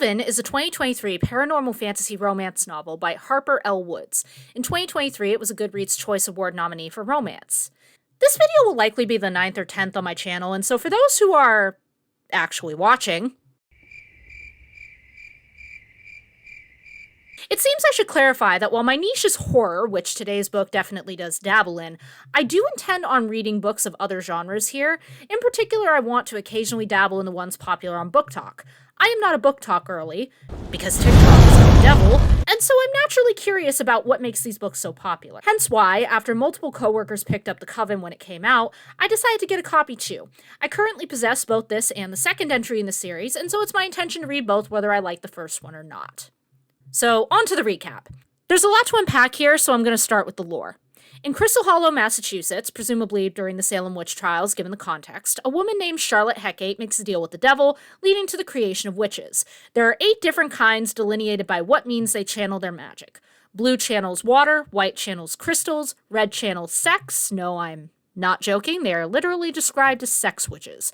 Coven is a 2023 paranormal fantasy romance novel by Harper L. Woods. In 2023, it was a Goodreads Choice Award nominee for romance. This video will likely be the 9th or 10th on my channel, and so for those who are actually watching, it seems I should clarify that while my niche is horror, which today's book definitely does dabble in, I do intend on reading books of other genres here. In particular, I want to occasionally dabble in the ones popular on Book Talk. I am not a Book Talk girly, because TikTok is the devil, and so I'm naturally curious about what makes these books so popular. Hence why, after multiple coworkers picked up The Coven when it came out, I decided to get a copy too. I currently possess both this and the second entry in the series, and so it's my intention to read both whether I like the first one or not. So, on to the recap. There's a lot to unpack here, so I'm going to start with the lore. In Crystal Hollow, Massachusetts, presumably during the Salem witch trials given the context, a woman named Charlotte Hecate makes a deal with the devil, leading to the creation of witches. There are 8 different kinds delineated by what means they channel their magic. Blue channels water, white channels crystals, red channels sex. No, I'm not joking, they are literally described as sex witches.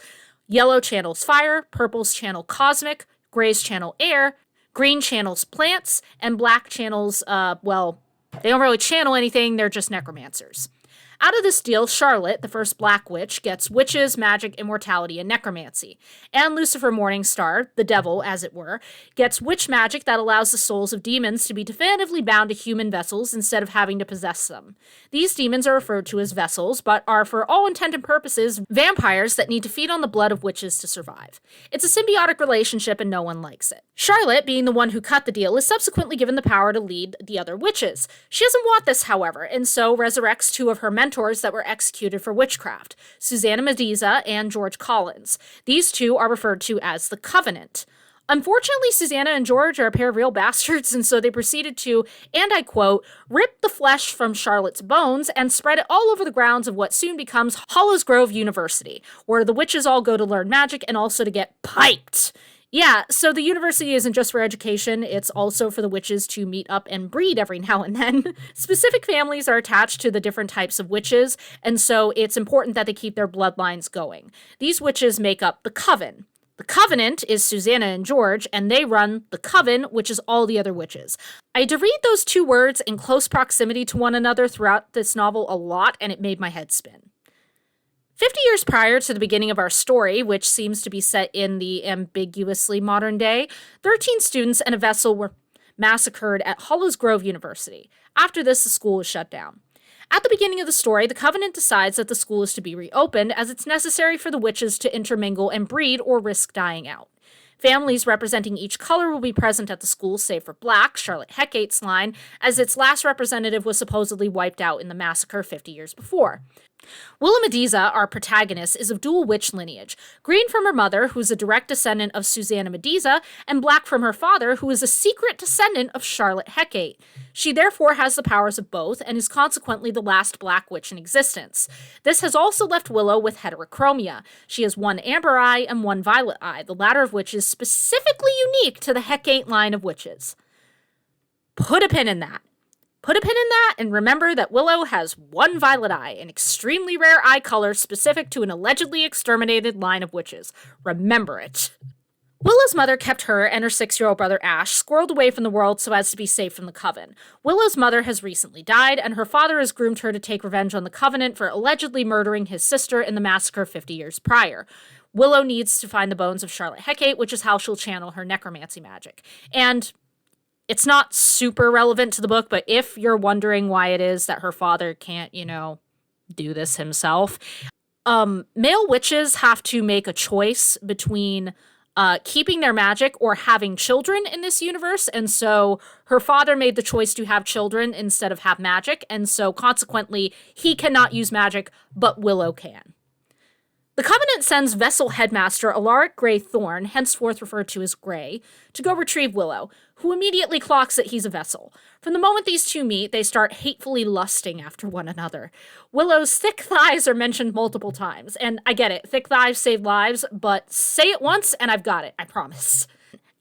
Yellow channels fire, purples channel cosmic, grays channel air, green channels plants, and black channels, they don't really channel anything, they're just necromancers. Out of this deal, Charlotte, the first black witch, gets witches, magic, immortality, and necromancy. And Lucifer Morningstar, the devil, as it were, gets witch magic that allows the souls of demons to be definitively bound to human vessels instead of having to possess them. These demons are referred to as vessels, but are for all intent and purposes vampires that need to feed on the blood of witches to survive. It's a symbiotic relationship and no one likes it. Charlotte, being the one who cut the deal, is subsequently given the power to lead the other witches. She doesn't want this, however, and so resurrects 2 of her mentors that were executed for witchcraft, Susanna Mediza and George Collins. These 2 are referred to as the Covenant. Unfortunately, Susanna and George are a pair of real bastards, and so they proceeded to, and I quote, rip the flesh from Charlotte's bones and spread it all over the grounds of what soon becomes Hollows Grove University, where the witches all go to learn magic and also to get piped. Yeah, so the university isn't just for education, it's also for the witches to meet up and breed every now and then. Specific families are attached to the different types of witches, and so it's important that they keep their bloodlines going. These witches make up the Coven. The Covenant is Susanna and George, and they run the Coven, which is all the other witches. I had to read those 2 words in close proximity to one another throughout this novel a lot, and it made my head spin. 50 years prior to the beginning of our story, which seems to be set in the ambiguously modern day, 13 students and a vessel were massacred at Hollows Grove University. After this, the school was shut down. At the beginning of the story, the Covenant decides that the school is to be reopened as it's necessary for the witches to intermingle and breed or risk dying out. Families representing each color will be present at the school, save for Black, Charlotte Hecate's line, as its last representative was supposedly wiped out in the massacre 50 years before. Willa Mediza, our protagonist, is of dual witch lineage, green from her mother, who is a direct descendant of Susanna Mediza, and black from her father, who is a secret descendant of Charlotte Hecate. She therefore has the powers of both, and is consequently the last black witch in existence. This has also left Willow with heterochromia. She has 1 amber eye and 1 violet eye, the latter of which is specifically unique to the Hecate line of witches. Put a pin in that. Put a pin in that, and remember that Willow has 1 violet eye, an extremely rare eye color specific to an allegedly exterminated line of witches. Remember it. Willow's mother kept her and her 6-year-old brother Ash squirreled away from the world so as to be safe from the Coven. Willow's mother has recently died, and her father has groomed her to take revenge on the Covenant for allegedly murdering his sister in the massacre 50 years prior. Willow needs to find the bones of Charlotte Hecate, which is how she'll channel her necromancy magic. And it's not super relevant to the book, but if you're wondering why it is that her father can't, do this himself, male witches have to make a choice between keeping their magic or having children in this universe, and so her father made the choice to have children instead of have magic, and so consequently, he cannot use magic, but Willow can. The Covenant sends Vessel Headmaster Alaric Grey Thorn, henceforth referred to as Grey, to go retrieve Willow, who immediately clocks that he's a vessel. From the moment these 2 meet, they start hatefully lusting after one another. Willow's thick thighs are mentioned multiple times, and I get it, thick thighs save lives, but say it once and I've got it, I promise.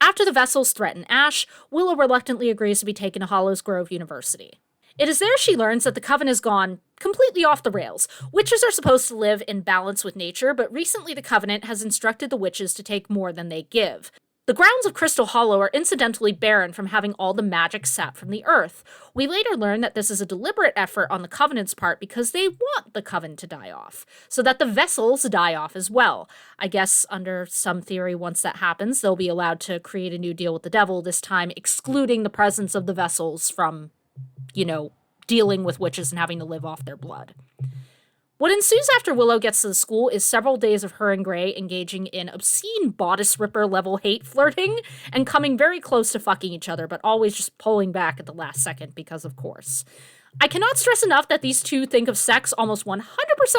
After the vessels threaten Ash, Willow reluctantly agrees to be taken to Hollows Grove University. It is there she learns that the Coven has gone completely off the rails. Witches are supposed to live in balance with nature, but recently the Covenant has instructed the witches to take more than they give. The grounds of Crystal Hollow are incidentally barren from having all the magic sapped from the earth. We later learn that this is a deliberate effort on the Covenant's part because they want the Coven to die off, so that the vessels die off as well. I guess under some theory, once that happens, they'll be allowed to create a new deal with the devil, this time excluding the presence of the vessels from, dealing with witches and having to live off their blood. What ensues after Willow gets to the school is several days of her and Gray engaging in obscene bodice ripper level hate flirting and coming very close to fucking each other, but always just pulling back at the last second because of course. I cannot stress enough that these two think of sex almost 100%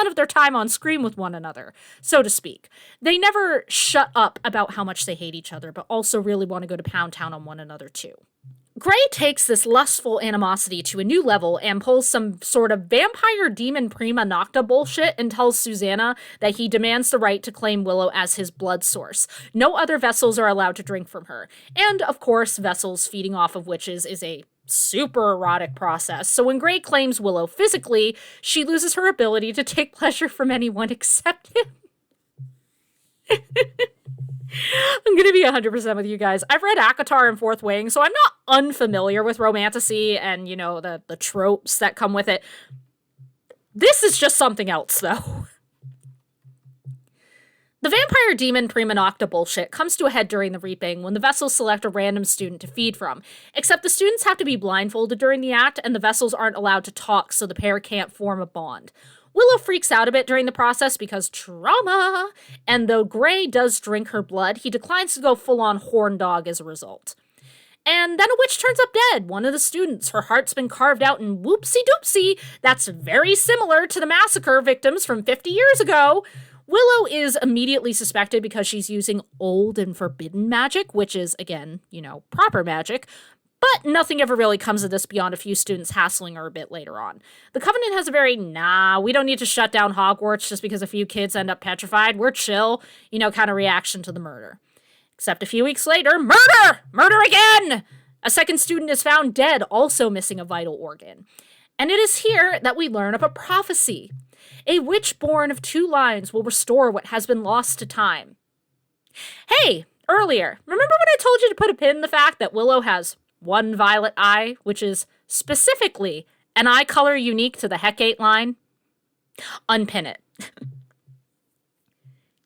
of their time on screen with one another, so to speak. They never shut up about how much they hate each other, but also really want to go to Pound Town on one another too. Gray takes this lustful animosity to a new level and pulls some sort of vampire demon prima nocta bullshit and tells Susanna that he demands the right to claim Willow as his blood source. No other vessels are allowed to drink from her. And, of course, vessels feeding off of witches is a super erotic process, so when Gray claims Willow physically, she loses her ability to take pleasure from anyone except him. I'm going to be 100% with you guys. I've read ACOTAR and Fourth Wing, so I'm not unfamiliar with romantasy and, the tropes that come with it. This is just something else, though. The vampire demon prima nocta bullshit comes to a head during the reaping when the vessels select a random student to feed from, except the students have to be blindfolded during the act and the vessels aren't allowed to talk so the pair can't form a bond. Willow freaks out a bit during the process because trauma, and though Gray does drink her blood, he declines to go full-on horn dog as a result. And then a witch turns up dead, one of the students. Her heart's been carved out in whoopsie-doopsie. That's very similar to the massacre victims from 50 years ago. Willow is immediately suspected because she's using old and forbidden magic, which is, again, proper magic. But nothing ever really comes of this beyond a few students hassling her a bit later on. The Covenant has a very, we don't need to shut down Hogwarts just because a few kids end up petrified. We're chill, kind of reaction to the murder. Except a few weeks later, murder! Murder again! A second student is found dead, also missing a vital organ. And it is here that we learn of a prophecy. A witch born of 2 lines will restore what has been lost to time. Hey, earlier, remember when I told you to put a pin in the fact that Willow has 1 violet eye, which is specifically an eye color unique to the Hecate line? Unpin it.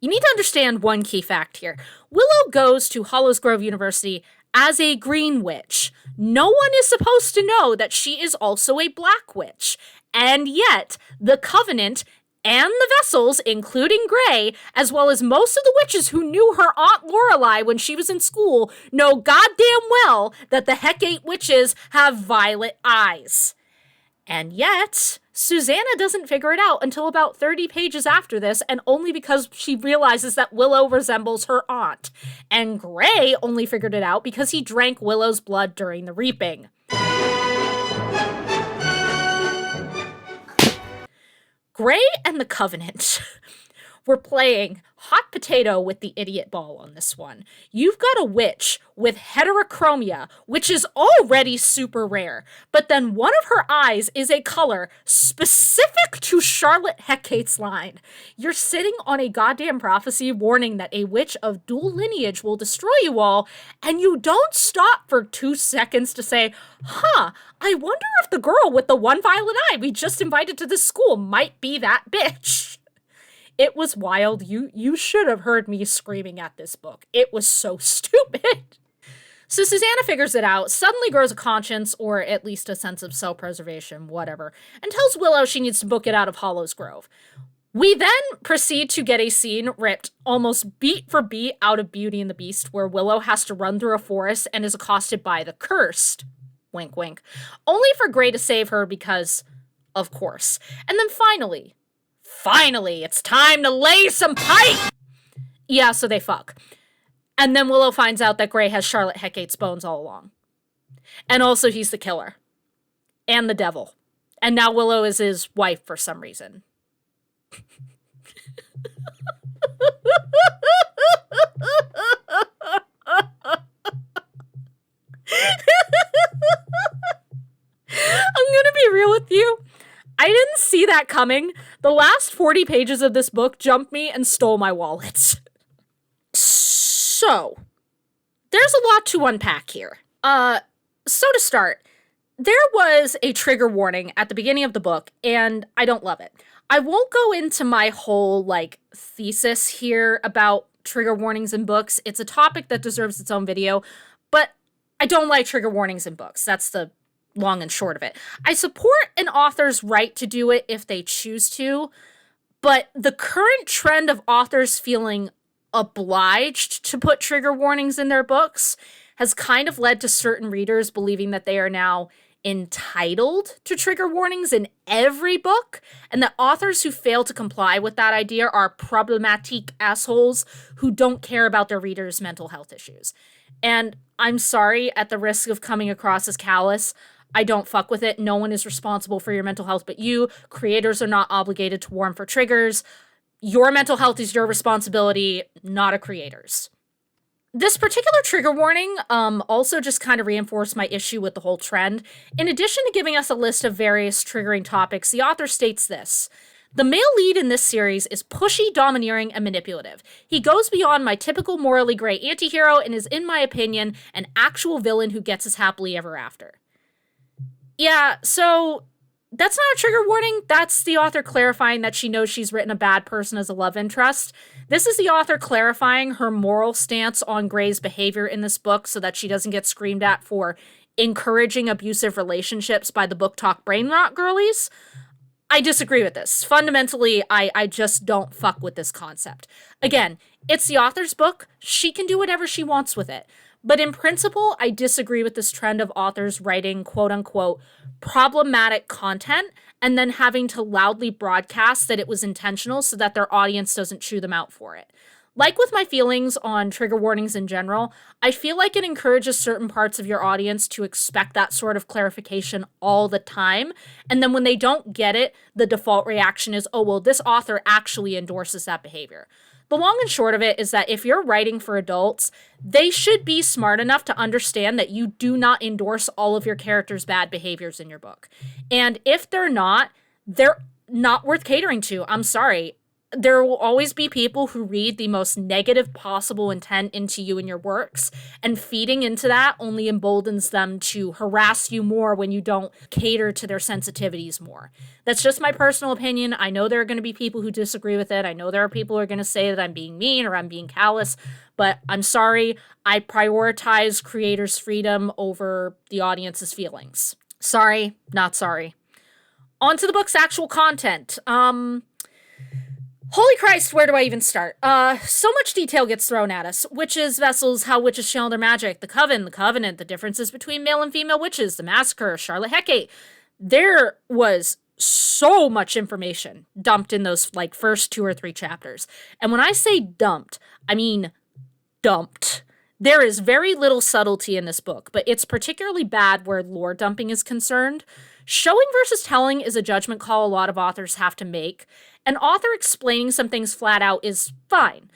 You need to understand one key fact here. Willow goes to Hollows Grove University as a green witch. No one is supposed to know that she is also a black witch. And yet, the Covenant and the vessels, including Gray, as well as most of the witches who knew her Aunt Lorelei when she was in school, know goddamn well that the Hecate witches have violet eyes. And yet, Susanna doesn't figure it out until about 30 pages after this, and only because she realizes that Willow resembles her aunt. And Gray only figured it out because he drank Willow's blood during the reaping. Gray and the Covenant were playing hot potato with the idiot ball on this one. You've got a witch with heterochromia, which is already super rare, but then one of her eyes is a color specific to Charlotte Hecate's line. You're sitting on a goddamn prophecy warning that a witch of dual lineage will destroy you all, and you don't stop for 2 seconds to say, I wonder if the girl with the 1 violet eye we just invited to this school might be that bitch. It was wild. You should have heard me screaming at this book. It was so stupid. So Susanna figures it out, suddenly grows a conscience, or at least a sense of self-preservation, whatever, and tells Willow she needs to book it out of Hollows Grove. We then proceed to get a scene ripped almost beat for beat out of Beauty and the Beast, where Willow has to run through a forest and is accosted by the Cursed. Wink, wink. Only for Gray to save her because, of course. And then finally, it's time to lay some pipe! Yeah, so they fuck. And then Willow finds out that Gray has Charlotte Hecate's bones all along. And also he's the killer. And the devil. And now Willow is his wife for some reason. I'm gonna be real with you. I didn't see that coming. The last 40 pages of this book jumped me and stole my wallet. So, There's a lot to unpack here. So to start, there was a trigger warning at the beginning of the book, and I don't love it. I won't go into my whole, thesis here about trigger warnings in books. It's a topic that deserves its own video, but I don't like trigger warnings in books. That's the long and short of it. I support an author's right to do it if they choose to, but the current trend of authors feeling obliged to put trigger warnings in their books has kind of led to certain readers believing that they are now entitled to trigger warnings in every book, and that authors who fail to comply with that idea are problematic assholes who don't care about their readers' mental health issues. And I'm sorry, at the risk of coming across as callous, I don't fuck with it. No one is responsible for your mental health but you. Creators are not obligated to warn for triggers. Your mental health is your responsibility, not a creator's. This particular trigger warning also just kind of reinforced my issue with the whole trend. In addition to giving us a list of various triggering topics, the author states this: the male lead in this series is pushy, domineering, and manipulative. He goes beyond my typical morally gray antihero and is, in my opinion, an actual villain who gets his happily ever after. Yeah, so that's not a trigger warning. That's the author clarifying that she knows she's written a bad person as a love interest. This is the author clarifying her moral stance on Gray's behavior in this book so that she doesn't get screamed at for encouraging abusive relationships by the book talk brain rot girlies. I disagree with this. Fundamentally, I just don't fuck with this concept. Again, it's the author's book. She can do whatever she wants with it. But in principle, I disagree with this trend of authors writing quote-unquote problematic content and then having to loudly broadcast that it was intentional so that their audience doesn't chew them out for it. Like with my feelings on trigger warnings in general, I feel like it encourages certain parts of your audience to expect that sort of clarification all the time. And then when they don't get it, the default reaction is, oh, well, this author actually endorses that behavior. The long and short of it is that if you're writing for adults, they should be smart enough to understand that you do not endorse all of your characters' bad behaviors in your book. And if they're not worth catering to. I'm sorry. There will always be people who read the most negative possible intent into you and your works, and feeding into that only emboldens them to harass you more when you don't cater to their sensitivities more. That's just my personal opinion. I know there are going to be people who disagree with it. I know there are people who are going to say that I'm being mean or I'm being callous, but I'm sorry. I prioritize creators' freedom over the audience's feelings. Sorry, not sorry. On to the book's actual content. Holy Christ, where do I even start? So much detail gets thrown at us. Witches, vessels, how witches channel their magic, the Coven, the Covenant, the differences between male and female witches, the massacre, Charlotte Hecate. There was so much information dumped in those, first 2 or 3 chapters. And when I say dumped, I mean dumped. There is very little subtlety in this book, but it's particularly bad where lore dumping is concerned. Showing versus telling is a judgment call a lot of authors have to make. An author explaining some things flat out is fine.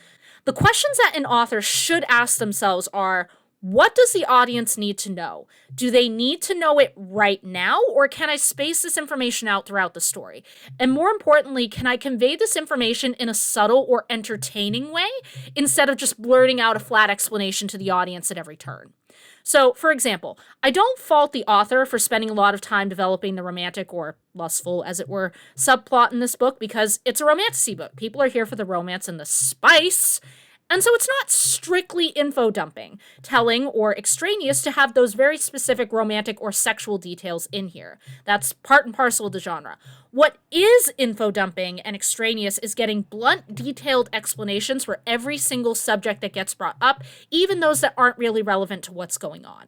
The questions that an author should ask themselves are, what does the audience need to know? Do they need to know it right now, or can I space this information out throughout the story? And more importantly, can I convey this information in a subtle or entertaining way instead of just blurting out a flat explanation to the audience at every turn? So, for example, I don't fault the author for spending a lot of time developing the romantic, or lustful, as it were, subplot in this book because it's a romantasy book. People are here for the romance and the spice. And so it's not strictly info dumping, telling, or extraneous to have those very specific romantic or sexual details in here. That's part and parcel of the genre. What is info dumping and extraneous is getting blunt, detailed explanations for every single subject that gets brought up, even those that aren't really relevant to what's going on.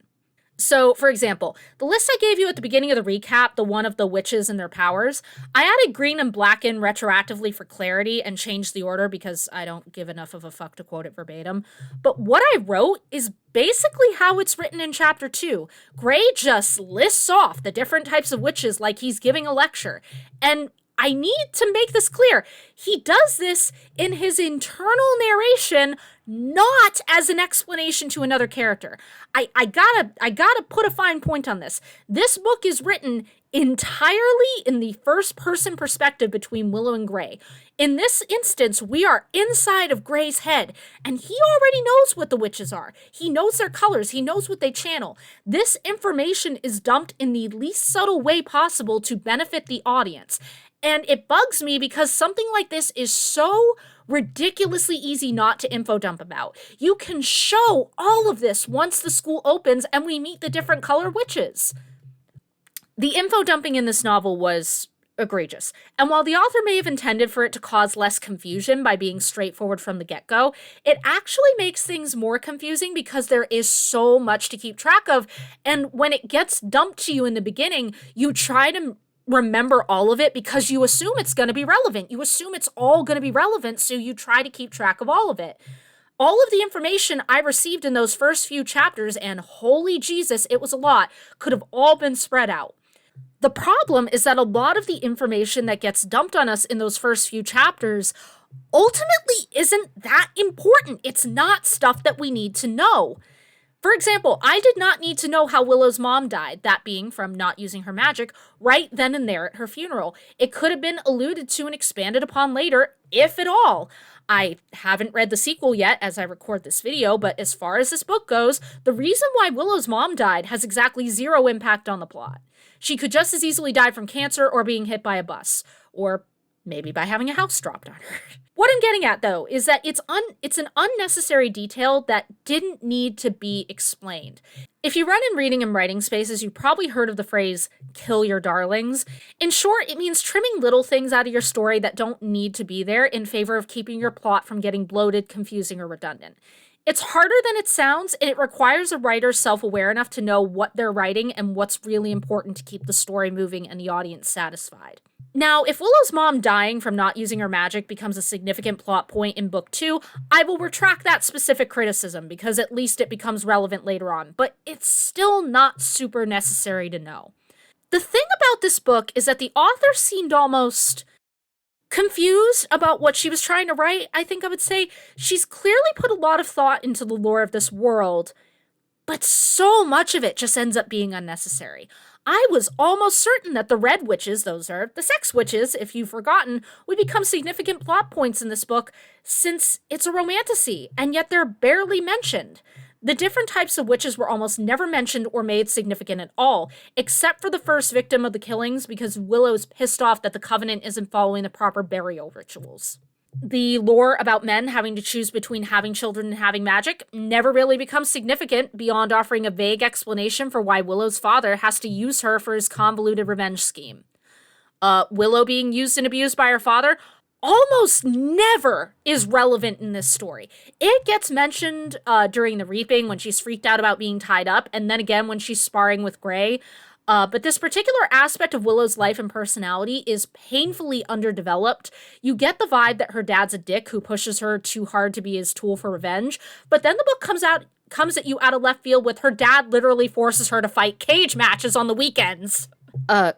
So, for example, the list I gave you at the beginning of the recap, the one of the witches and their powers, I added green and black in retroactively for clarity and changed the order because I don't give enough of a fuck to quote it verbatim. But what I wrote is basically how it's written in Chapter 2. Gray just lists off the different types of witches like he's giving a lecture. And I need to make this clear. He does this in his internal narration, not as an explanation to another character. I gotta put a fine point on this. This book is written entirely in the first person perspective between Willow and Gray. In this instance, we are inside of Gray's head, and he already knows what the witches are. He knows their colors, he knows what they channel. This information is dumped in the least subtle way possible to benefit the audience. And it bugs me because something like this is so ridiculously easy not to info dump about. You can show all of this once the school opens and we meet the different color witches. The info dumping in this novel was egregious. And while the author may have intended for it to cause less confusion by being straightforward from the get-go, it actually makes things more confusing because there is so much to keep track of. And when it gets dumped to you in the beginning, you try to remember all of it because you assume it's going to be relevant. You assume it's all going to be relevant, so you try to keep track of all of it. All of the information I received in those first few chapters, and holy Jesus, it was a lot, could have all been spread out. The problem is that a lot of the information that gets dumped on us in those first few chapters ultimately isn't that important. It's not stuff that we need to know. For example, I did not need to know how Willow's mom died, that being from not using her magic, right then and there at her funeral. It could have been alluded to and expanded upon later, if at all. I haven't read the sequel yet as I record this video, but as far as this book goes, the reason why Willow's mom died has exactly zero impact on the plot. She could just as easily die from cancer or being hit by a bus, or maybe by having a house dropped on her. What I'm getting at, though, is that it's an unnecessary detail that didn't need to be explained. If you run in reading and writing spaces, you've probably heard of the phrase, kill your darlings. In short, it means trimming little things out of your story that don't need to be there in favor of keeping your plot from getting bloated, confusing, or redundant. It's harder than it sounds, and it requires a writer self-aware enough to know what they're writing and what's really important to keep the story moving and the audience satisfied. Now, if Willow's mom dying from not using her magic becomes a significant plot point in book 2, I will retract that specific criticism because at least it becomes relevant later on, but it's still not super necessary to know. The thing about this book is that the author seemed almost confused about what she was trying to write. I think I would say she's clearly put a lot of thought into the lore of this world, but so much of it just ends up being unnecessary. I was almost certain that the red witches, those are the sex witches, if you've forgotten, would become significant plot points in this book since it's a romantasy, and yet they're barely mentioned. The different types of witches were almost never mentioned or made significant at all, except for the first victim of the killings because Willow's pissed off that the Covenant isn't following the proper burial rituals. The lore about men having to choose between having children and having magic never really becomes significant beyond offering a vague explanation for why Willow's father has to use her for his convoluted revenge scheme. Willow being used and abused by her father almost never is relevant in this story. It gets mentioned during the reaping when she's freaked out about being tied up, and then again when she's sparring with Gray. But this particular aspect of Willow's life and personality is painfully underdeveloped. You get the vibe that her dad's a dick who pushes her too hard to be his tool for revenge, but then the book comes at you out of left field with her dad literally forces her to fight cage matches on the weekends.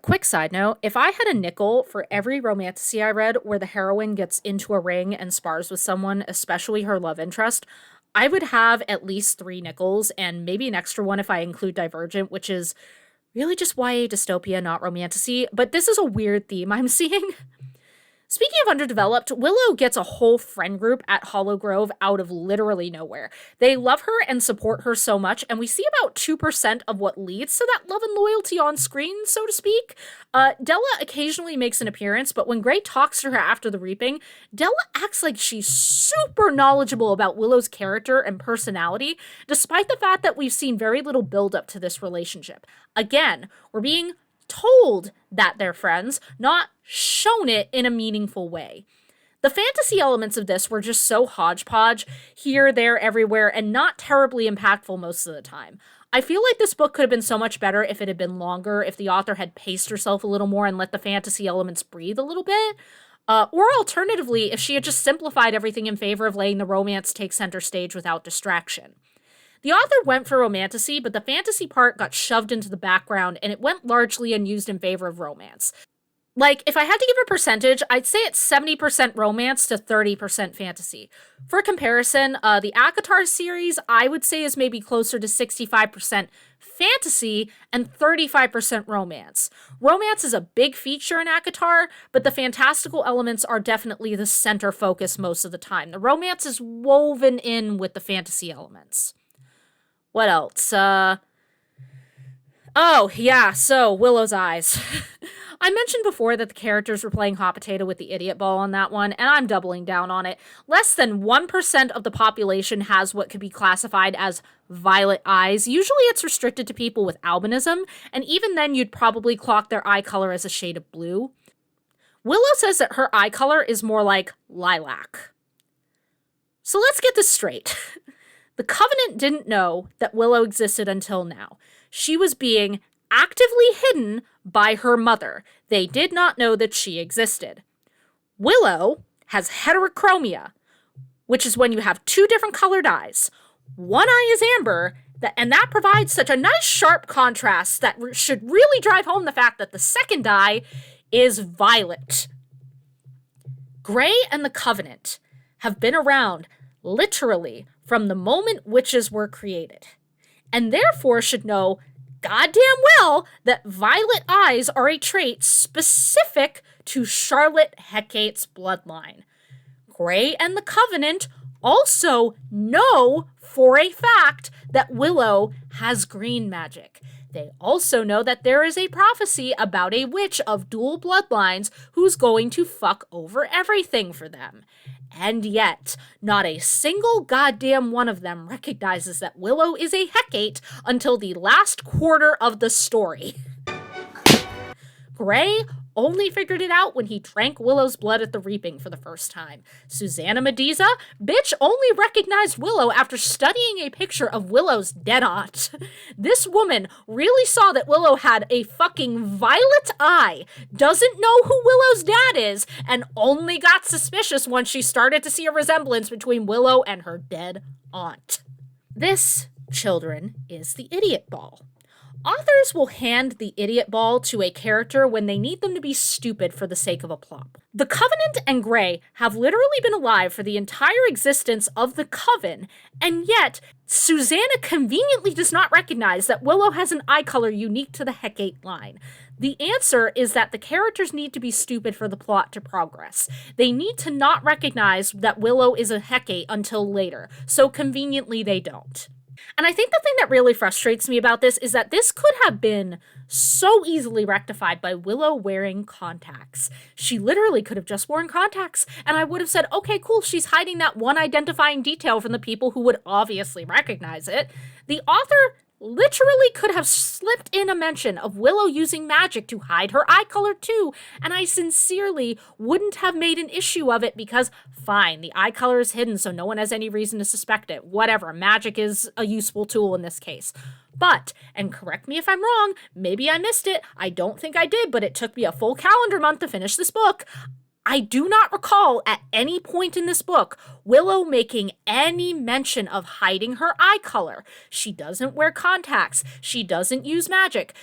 Quick side note, if I had a nickel for every romantasy I read where the heroine gets into a ring and spars with someone, especially her love interest, I would have at least 3 nickels, and maybe an extra one if I include Divergent, which is really just YA dystopia, not romantasy, but this is a weird theme I'm seeing. Speaking of underdeveloped, Willow gets a whole friend group at Hollow Grove out of literally nowhere. They love her and support her so much, and we see about 2% of what leads to that love and loyalty on screen, so to speak. Della occasionally makes an appearance, but when Gray talks to her after the reaping, Della acts like she's super knowledgeable about Willow's character and personality, despite the fact that we've seen very little build-up to this relationship. Again, we're being told that they're friends, not shown it in a meaningful way. The fantasy elements of this were just so hodgepodge, here, there, everywhere, and not terribly impactful most of the time. I feel like this book could have been so much better if it had been longer, if the author had paced herself a little more and let the fantasy elements breathe a little bit. Or alternatively, if she had just simplified everything in favor of letting the romance take center stage without distraction. The author went for romantasy, but the fantasy part got shoved into the background, and it went largely unused in favor of romance. Like, if I had to give a percentage, I'd say it's 70% romance to 30% fantasy. For comparison, the ACOTAR series, I would say, is maybe closer to 65% fantasy and 35% romance. Romance is a big feature in ACOTAR, but the fantastical elements are definitely the center focus most of the time. The romance is woven in with the fantasy elements. What else? Oh, yeah, so Willow's eyes. I mentioned before that the characters were playing hot potato with the idiot ball on that one, and I'm doubling down on it. Less than 1% of the population has what could be classified as violet eyes. Usually it's restricted to people with albinism, and even then you'd probably clock their eye color as a shade of blue. Willow says that her eye color is more like lilac. So let's get this straight. The Covenant didn't know that Willow existed until now. She was being actively hidden by her mother. They did not know that she existed. Willow has heterochromia, which is when you have two different colored eyes. One eye is amber, and that provides such a nice sharp contrast that should really drive home the fact that the second eye is violet. Grey and the Covenant have been around literally from the moment witches were created, and therefore should know goddamn well that violet eyes are a trait specific to Charlotte Hecate's bloodline. Grey and the Covenant also know for a fact that Willow has green magic. They also know that there is a prophecy about a witch of dual bloodlines who's going to fuck over everything for them. And yet, not a single goddamn one of them recognizes that Willow is a Hecate until the last quarter of the story. Grey only figured it out when he drank Willow's blood at the Reaping for the first time. Susanna Mediza, bitch, only recognized Willow after studying a picture of Willow's dead aunt. This woman really saw that Willow had a fucking violet eye, doesn't know who Willow's dad is, and only got suspicious once she started to see a resemblance between Willow and her dead aunt. This, children, is the idiot ball. Authors will hand the idiot ball to a character when they need them to be stupid for the sake of a plot. The Covenant and Grey have literally been alive for the entire existence of the Coven, and yet Susanna conveniently does not recognize that Willow has an eye color unique to the Hecate line. The answer is that the characters need to be stupid for the plot to progress. They need to not recognize that Willow is a Hecate until later, so conveniently they don't. And I think the thing that really frustrates me about this is that this could have been so easily rectified by Willow wearing contacts. She literally could have just worn contacts, and I would have said, okay, cool, she's hiding that one identifying detail from the people who would obviously recognize it. The author literally could have slipped in a mention of Willow using magic to hide her eye color too, and I sincerely wouldn't have made an issue of it because, fine, the eye color is hidden so no one has any reason to suspect it. Whatever, magic is a useful tool in this case. But, and correct me if I'm wrong, maybe I missed it, I don't think I did, but it took me a full calendar month to finish this book. I do not recall at any point in this book Willow making any mention of hiding her eye color. She doesn't wear contacts. She doesn't use magic.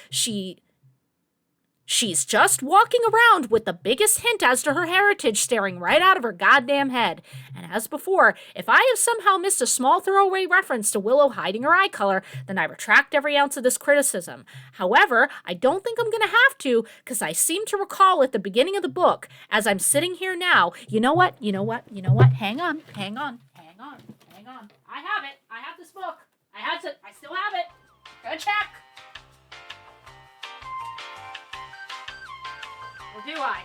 She's just walking around with the biggest hint as to her heritage staring right out of her goddamn head. And as before, if I have somehow missed a small throwaway reference to Willow hiding her eye color, then I retract every ounce of this criticism. However, I don't think I'm gonna have to, because I seem to recall at the beginning of the book, as I'm sitting here now, you know what, hang on. I have this book. I still have it. Go check. Or do I?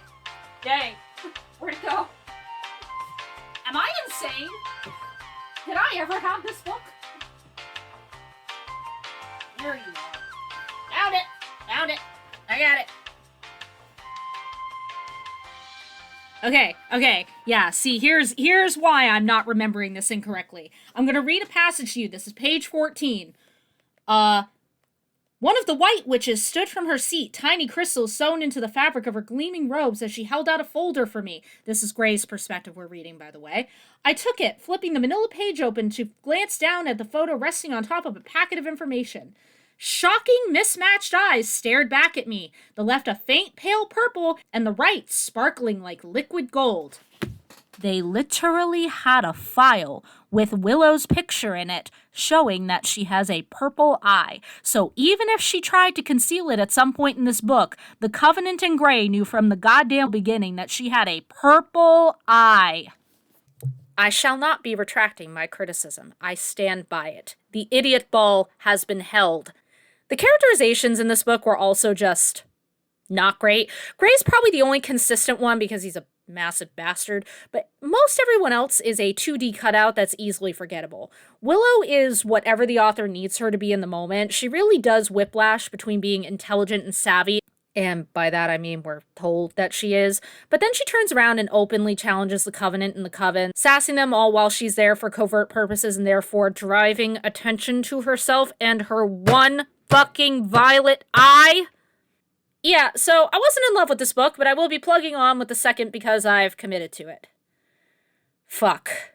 Dang. Where'd it go? Am I insane? Did I ever have this book? There you are. Found it. I got it. Okay. Yeah, see, here's why I'm not remembering this incorrectly. I'm gonna read a passage to you. This is page 14. One of the white witches stood from her seat, tiny crystals sewn into the fabric of her gleaming robes as she held out a folder for me. This is Grey's perspective we're reading, by the way. I took it, flipping the manila page open to glance down at the photo resting on top of a packet of information. Shocking mismatched eyes stared back at me, the left a faint pale purple and the right sparkling like liquid gold. They literally had a file with Willow's picture in it showing that she has a purple eye. So even if she tried to conceal it at some point in this book, the Covenant in Grey knew from the goddamn beginning that she had a purple eye. I shall not be retracting my criticism. I stand by it. The idiot ball has been held. The characterizations in this book were also just not great. Gray's probably the only consistent one because he's a massive bastard, but most everyone else is a 2D cutout that's easily forgettable. Willow is whatever the author needs her to be in the moment. She really does whiplash between being intelligent and savvy, and by that I mean we're told that she is, but then she turns around and openly challenges the Covenant and the Coven, sassing them all while she's there for covert purposes and therefore driving attention to herself and her one fucking violet eye. Yeah, so I wasn't in love with this book, but I will be plugging on with the second because I've committed to it. Fuck.